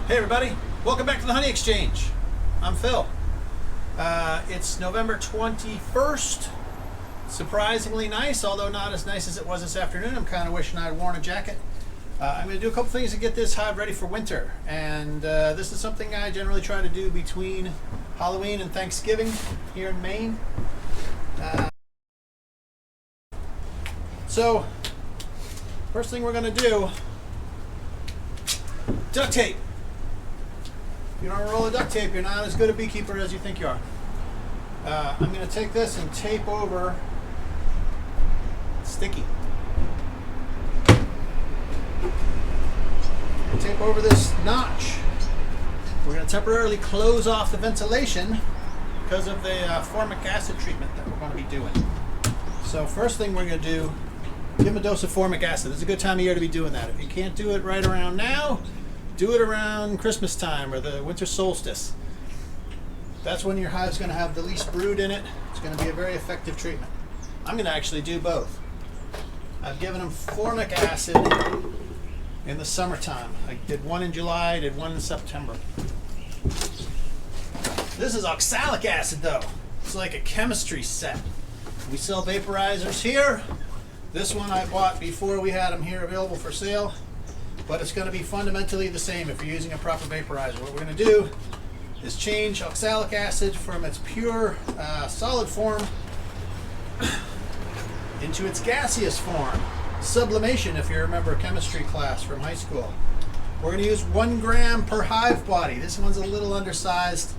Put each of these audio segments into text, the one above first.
Hey everybody, welcome back to the Honey Exchange. I'm Phil. It's November 21st. Surprisingly nice, although not as nice as it was this afternoon. I'm kind of wishing I'd worn a jacket. I'm going to do a couple things to get this hive ready for winter. And this is something I generally try to do between Halloween and Thanksgiving here in Maine. So, first thing we're going to do, duct tape. If you don't roll a duct tape, you're not as good a beekeeper as you think you are. I'm going to take this and tape over. It's sticky. Tape over this notch. We're going to temporarily close off the ventilation because of the formic acid treatment that we're going to be doing. So first thing we're going to do, give them a dose of formic acid. It's a good time of year to be doing that. If you can't do it right around now, do it around Christmas time or the winter solstice. That's when your hive's going to have the least brood in it. It's going to be a very effective treatment. I'm going to actually do both. I've given them formic acid in the summertime. I did one in July, I did one in September. This is oxalic acid though. It's like a chemistry set. We sell vaporizers here. This one I bought before we had them here available for sale. But it's going to be fundamentally the same if you're using a proper vaporizer. What we're going to do is change oxalic acid from its pure solid form into its gaseous form. Sublimation, if you remember chemistry class from high school. We're going to use 1 gram per hive body. This one's a little undersized.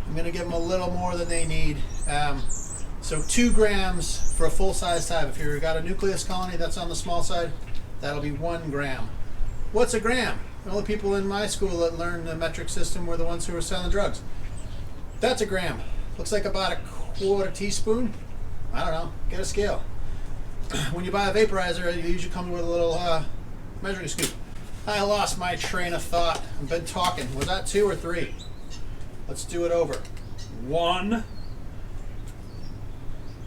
I'm going to give them a little more than they need. So 2 grams for a full-sized hive. If you've got a nucleus colony that's on the small side, that'll be 1 gram. What's a gram? The only people in my school that learned the metric system were the ones who were selling drugs. That's a gram. Looks like about a 1/4 teaspoon. I don't know. Get a scale. When you buy a vaporizer, it usually comes with a little measuring scoop. I lost my train of thought. I've been talking. Was that 2 or 3? Let's do it over. 1,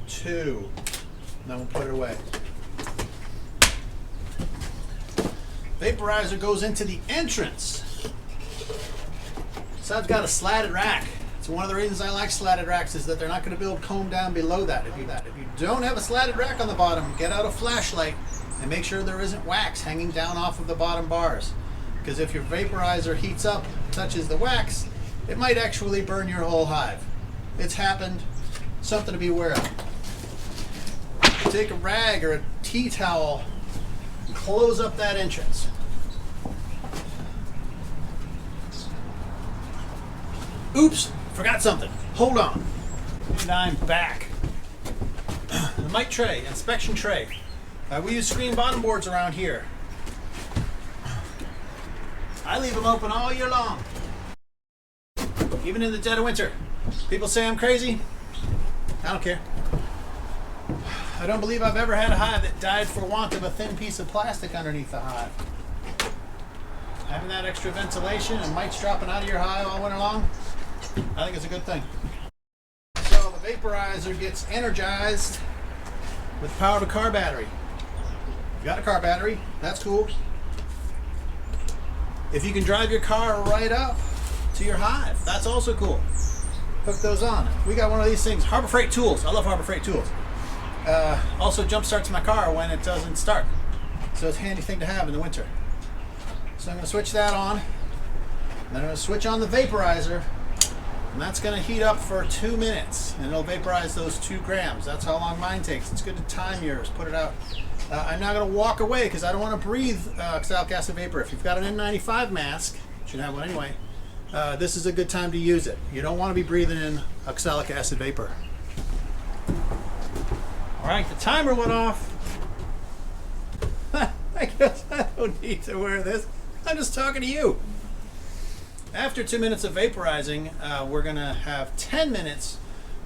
2. Then we'll put it away. Vaporizer goes into the entrance. So I've got a slatted rack. So one of the reasons I like slatted racks is that they're not going to build comb down below that. If you don't have a slatted rack on the bottom, get out a flashlight and make sure there isn't wax hanging down off of the bottom bars. Because if your vaporizer heats up, touches the wax, it might actually burn your whole hive. It's happened. Something to be aware of. Take a rag or a tea towel, close up that entrance. Oops, forgot something. Hold on. And I'm back. The mite tray, inspection tray. We use screen bottom boards around here. I leave them open all year long. Even in the dead of winter. People say I'm crazy. I don't care. I don't believe I've ever had a hive that died for want of a thin piece of plastic underneath the hive. Having that extra ventilation and mites dropping out of your hive all winter long, I think it's a good thing. So the vaporizer gets energized with the power of a car battery. You got a car battery, that's cool. If you can drive your car right up to your hive, that's also cool. Hook those on. We got one of these things, Harbor Freight tools. I love Harbor Freight tools. Also jump starts my car when it doesn't start. So it's a handy thing to have in the winter. So I'm going to switch that on. Then I'm going to switch on the vaporizer. And that's going to heat up for 2 minutes. And it'll vaporize those 2 grams. That's how long mine takes. It's good to time yours. Put it out. I'm not going to walk away because I don't want to breathe oxalic acid vapor. If you've got an N95 mask, you should have one anyway, this is a good time to use it. You don't want to be breathing in oxalic acid vapor. Alright, the timer went off. I guess I don't need to wear this. I'm just talking to you. After 2 minutes of vaporizing, we're going to have 10 minutes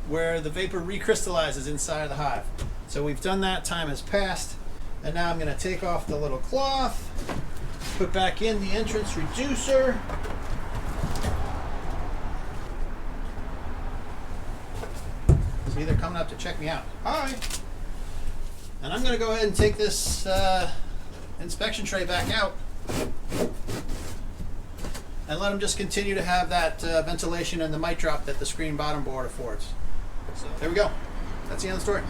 where the vapor recrystallizes inside of the hive. So we've done that, time has passed, and now I'm going to take off the little cloth, put back in the entrance reducer. See, they're coming up to check me out. Hi! And I'm going to go ahead and take this inspection tray back out. and let them just continue to have that ventilation and the mite drop that the screen bottom board affords. So there we go. That's the end of the story.